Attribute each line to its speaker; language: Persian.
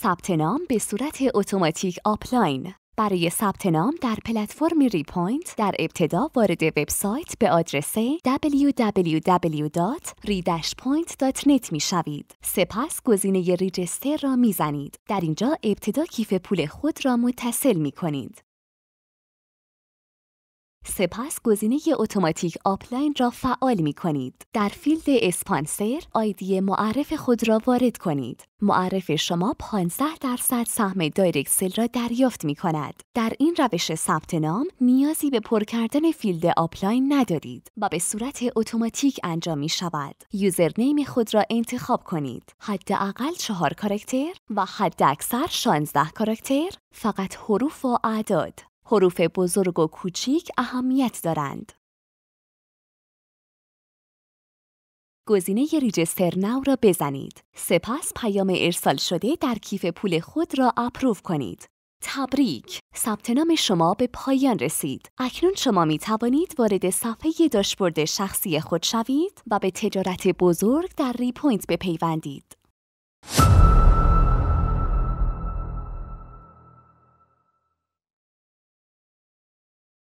Speaker 1: ثبت نام به صورت اتوماتیک آپلاین. برای ثبت نام در پلتفرم ریپوینت در ابتدا وارد وبسایت به آدرس www.re-point.net می‌شوید. سپس گزینه ریجستر را می‌زنید. در اینجا ابتدا کیف پول خود را متصل می‌کنید. سپس گزینه اتوماتیک آپلاین را فعال می کنید. در فیلد اسپانسر آیدی معرف خود را وارد کنید. معرف شما 15% سهم دایرکت سل را دریافت می کند. در این روش ثبت نام نیازی به پر کردن فیلد آپلاین ندارید و به صورت اتوماتیک انجام می شود. یوزرنیم خود را انتخاب کنید. حداقل 4 کاراکتر و حداکثر 16 کاراکتر، فقط حروف و اعداد. حروف بزرگ و کوچیک اهمیت دارند. گزینه ریجستر ناو را بزنید. سپس پیام ارسال شده در کیف پول خود را اپروو کنید. تبریک! ثبت نام شما به پایان رسید. اکنون شما می توانید وارد صفحه داشبورد شخصی خود شوید و به تجارت بزرگ در ریپوینت بپیوندید.